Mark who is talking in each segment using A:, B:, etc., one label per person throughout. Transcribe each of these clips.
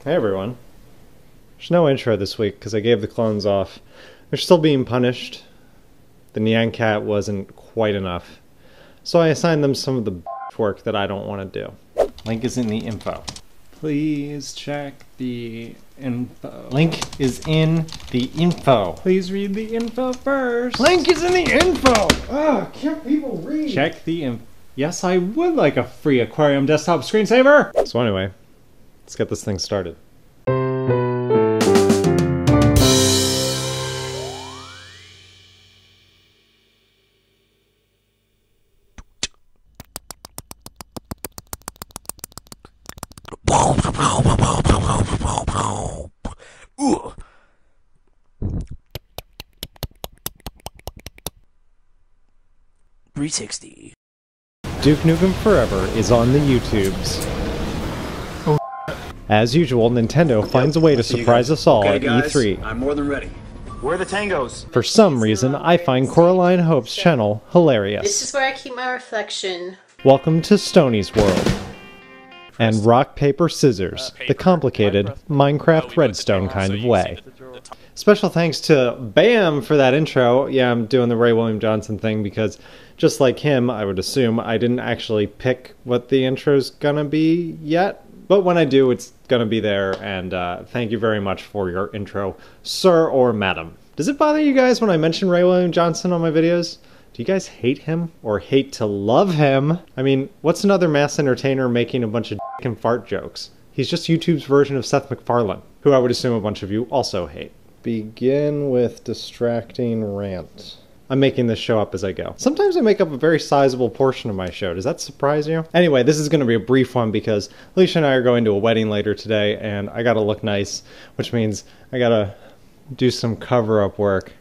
A: Hey everyone. There's no intro this week because I gave the clones off. They're still being punished. The Nyan Cat wasn't quite enough. So I assigned them some of the work that I don't want to do. Link is in the info. Please check the info. Link is in the info. Please read the info first. Link is in the info! Ugh, can't people read? Check the info. Yes, I would like a free aquarium desktop screensaver! So anyway, let's get this thing started.
B: Ooh. .360.
A: Duke Nukem Forever is on the YouTubes.
C: Oh.
A: As usual, Nintendo finds a way to surprise us all at E3.
D: I'm more than ready. Where are the tangos?
A: For some reason, I find Coraline Hope's channel hilarious.
E: This is where I keep my reflection.
A: Welcome to Stoney's World. And rock, paper, scissors, the complicated Minecraft Redstone kind of way. Special thanks to Bam for that intro. Yeah, I'm doing the Ray William Johnson thing because just like him, I would assume, I didn't actually pick what the intro's gonna be yet. But when I do, it's gonna be there, and thank you very much for your intro, sir or madam. Does it bother you guys when I mention Ray William Johnson on my videos? Do you guys hate him or hate to love him? I mean, what's another mass entertainer making a bunch of dick and fart jokes? He's just YouTube's version of Seth MacFarlane, who I would assume a bunch of you also hate. Begin with distracting rant. I'm making this show up as I go. Sometimes I make up a very sizable portion of my show. Does that surprise you? Anyway, this is going to be a brief one because Alicia and I are going to a wedding later today, and I gotta look nice, which means I gotta do some cover-up work.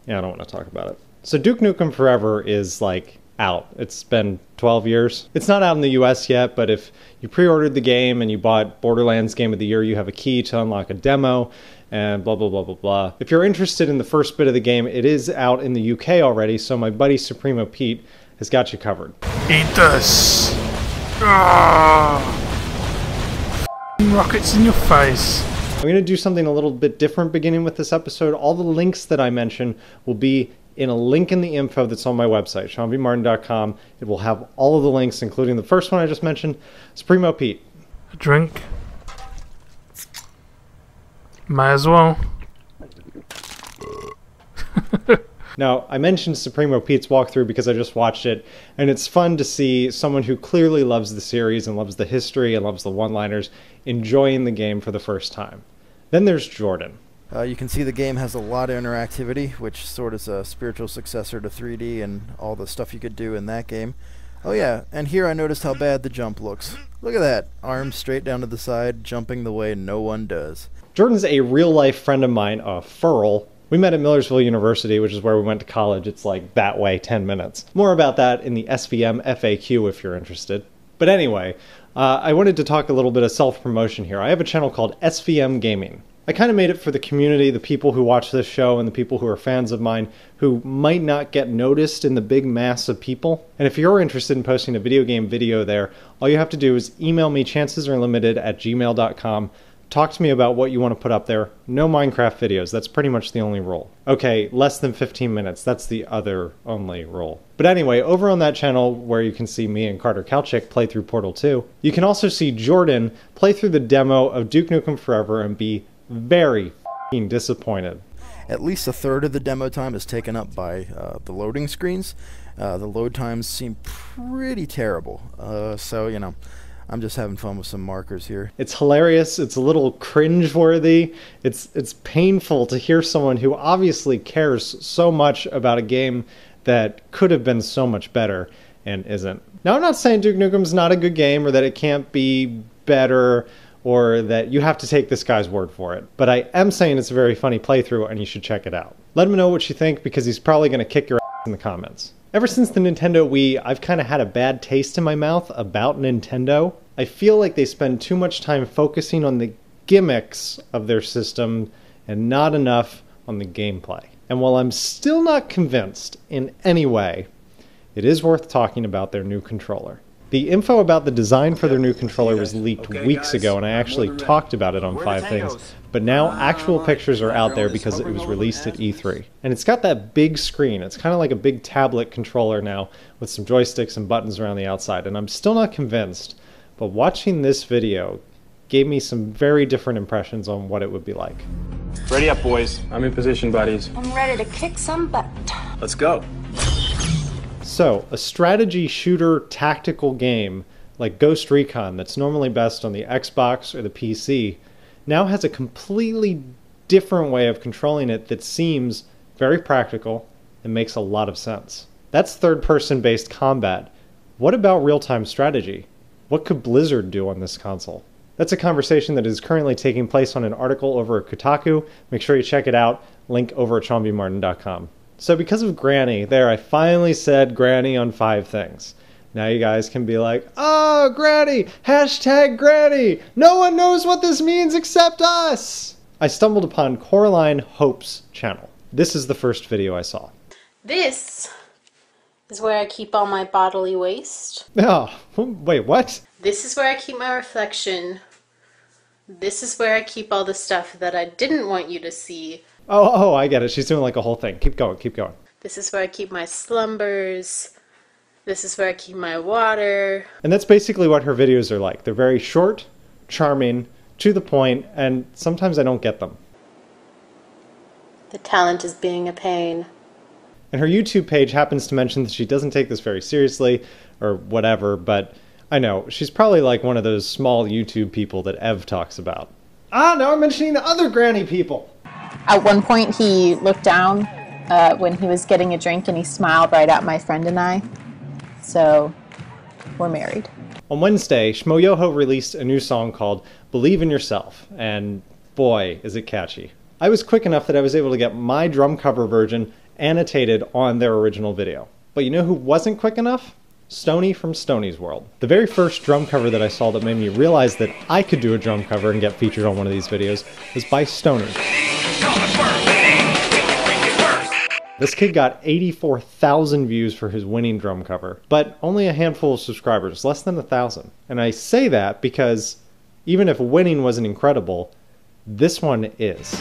A: Yeah, I don't want to talk about it. So Duke Nukem Forever is, like, out. It's been 12 years. It's not out in the US yet, but if you pre-ordered the game and you bought Borderlands Game of the Year, you have a key to unlock a demo, and blah, blah, blah, blah, blah. If you're interested in the first bit of the game, it is out in the UK already, so my buddy Supremo Pete has got you covered.
C: Eat this! Ah! Rockets in your face.
A: I'm going to do something a little bit different beginning with this episode. All the links that I mention will be in a link in the info that's on my website, SeanBMartin.com. It will have all of the links, including the first one I just mentioned, Supremo Pete.
C: A drink. May as well.
A: Now, I mentioned Supremo Pete's walkthrough because I just watched it, and it's fun to see someone who clearly loves the series and loves the history and loves the one-liners enjoying the game for the first time. Then there's Jordan.
F: You can see the game has a lot of interactivity, which sort of is a spiritual successor to 3D and all the stuff you could do in that game. Oh yeah, and here I noticed how bad the jump looks. Look at that, arms straight down to the side, jumping the way no one does.
A: Jordan's a real-life friend of mine, a Furl. We met at Millersville University, which is where we went to college. It's like that way, 10 minutes. More about that in the SVM FAQ if you're interested. But anyway, I wanted to talk a little bit of self-promotion here. I have a channel called SVM Gaming. I kind of made it for the community, the people who watch this show, and the people who are fans of mine who might not get noticed in the big mass of people. And if you're interested in posting a video game video there, all you have to do is email me chancesarelimited@gmail.com. Talk to me about what you want to put up there. No Minecraft videos, that's pretty much the only rule. Okay, less than 15 minutes, that's the other only rule. But anyway, over on that channel where you can see me and Carter Kalchik play through Portal 2, you can also see Jordan play through the demo of Duke Nukem Forever and be very f***ing disappointed.
F: At least a third of the demo time is taken up by the loading screens. The load times seem pretty terrible, so, you know, I'm just having fun with some markers here.
A: It's hilarious, it's a little cringe-worthy, it's painful to hear someone who obviously cares so much about a game that could have been so much better and isn't. Now, I'm not saying Duke Nukem's not a good game or that it can't be better or that you have to take this guy's word for it. But I am saying it's a very funny playthrough and you should check it out. Let him know what you think because he's probably going to kick your ass in the comments. Ever since the Nintendo Wii, I've kind of had a bad taste in my mouth about Nintendo. I feel like they spend too much time focusing on the gimmicks of their system and not enough on the gameplay. And while I'm still not convinced in any way, it is worth talking about their new controller. The info about the design for their new controller was leaked weeks ago, and I actually talked about it on 5 Things, but now actual pictures are out there because it was released at E3. And it's got that big screen. It's kind of like a big tablet controller now with some joysticks and buttons around the outside, and I'm still not convinced, but watching this video gave me some very different impressions on what it would be like.
D: Ready up, boys. I'm in position, buddies.
G: I'm ready to kick some butt.
D: Let's go.
A: So, a strategy shooter tactical game like Ghost Recon that's normally best on the Xbox or the PC now has a completely different way of controlling it that seems very practical and makes a lot of sense. That's third-person based combat. What about real-time strategy? What could Blizzard do on this console? That's a conversation that is currently taking place on an article over at Kotaku. Make sure you check it out. Link over at SeanBMartin.com. So because of Granny, I finally said Granny on 5 Things. Now you guys can be like, oh, Granny! Hashtag Granny! No one knows what this means except us! I stumbled upon Coraline Hope's channel. This is the first video I saw.
E: This is where I keep all my bodily waste.
A: Oh, wait, what?
E: This is where I keep my reflection. This is where I keep all the stuff that I didn't want you to see.
A: Oh, I get it. She's doing like a whole thing. Keep going, keep going.
E: This is where I keep my slumbers. This is where I keep my water.
A: And that's basically what her videos are like. They're very short, charming, to the point, and sometimes I don't get them.
E: The talent is being a pain.
A: And her YouTube page happens to mention that she doesn't take this very seriously, or whatever, but I know, she's probably like one of those small YouTube people that Ev talks about. Ah, now I'm mentioning the other Granny people!
H: At one point, he looked down when he was getting a drink, and he smiled right at my friend and I. So, we're married.
A: On Wednesday, Shmoyoho released a new song called Believe in Yourself, and boy, is it catchy. I was quick enough that I was able to get my drum cover version annotated on their original video. But you know who wasn't quick enough? Stony from Stony's World. The very first drum cover that I saw that made me realize that I could do a drum cover and get featured on one of these videos was by Stony. This kid got 84,000 views for his winning drum cover, but only a handful of subscribers, less than 1,000. And I say that because even if winning wasn't incredible, this one is.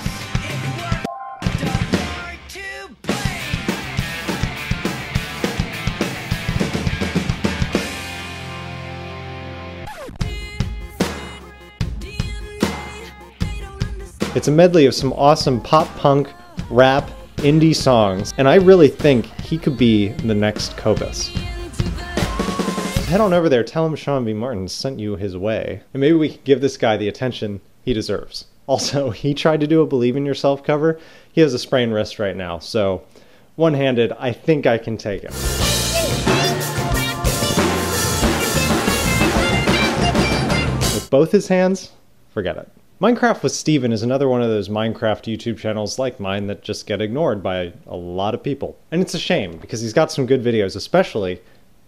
A: It's a medley of some awesome pop punk, rap, indie songs, and I really think he could be the next Cobus. Head on over there, tell him Sean B. Martin sent you his way, and maybe we can give this guy the attention he deserves. Also, he tried to do a Believe in Yourself cover. He has a sprained wrist right now, so one-handed, I think I can take him. With both his hands, forget it. Minecraft with Steven is another one of those Minecraft YouTube channels like mine that just get ignored by a lot of people. And it's a shame, because he's got some good videos, especially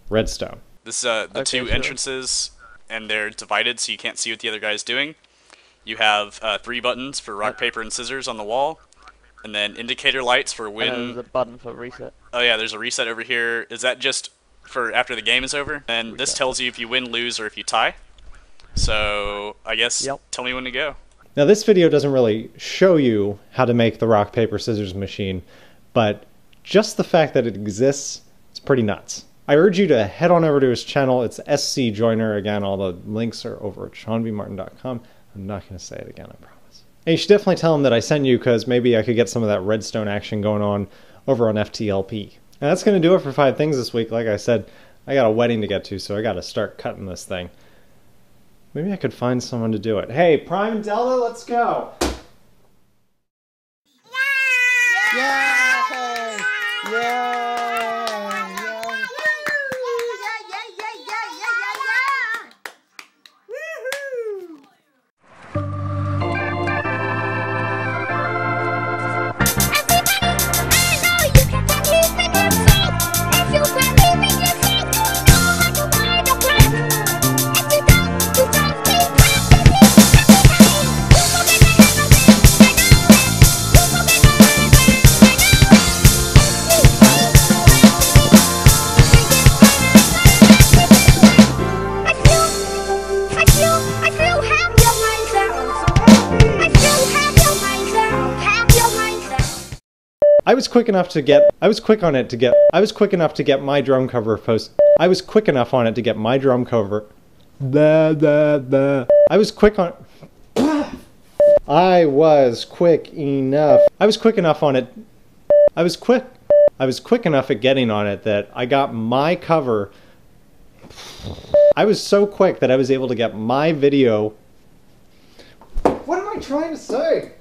A: Redstone.
I: This the two entrances, and they're divided so you can't see what the other guy's doing. You have 3 buttons for rock, paper, and scissors on the wall, and then indicator lights for win.
J: And there's a button for reset.
I: Oh yeah, there's a reset over here. Is that just for after the game is over? And this tells you if you win, lose, or if you tie. So, I guess, tell me when to go.
A: Now this video doesn't really show you how to make the rock, paper, scissors machine, but just the fact that it exists, it's pretty nuts. I urge you to head on over to his channel. It's SC Joiner. Again, all the links are over at SeanBMartin.com. I'm not going to say it again, I promise. And you should definitely tell him that I sent you, because maybe I could get some of that redstone action going on over on FTLP. And that's going to do it for 5 Things this week. Like I said, I got a wedding to get to, so I got to start cutting this thing. Maybe I could find someone to do it. Hey, Prime and Delta, let's go!
F: Yeah! Yeah!
A: I was quick enough to get my drum cover post. I was quick enough on it to get my drum cover. I was quick on. I was quick enough. I was quick enough on it. I was quick enough at getting on it that I got my cover. I was so quick that I was able to get my video. What am I trying to say?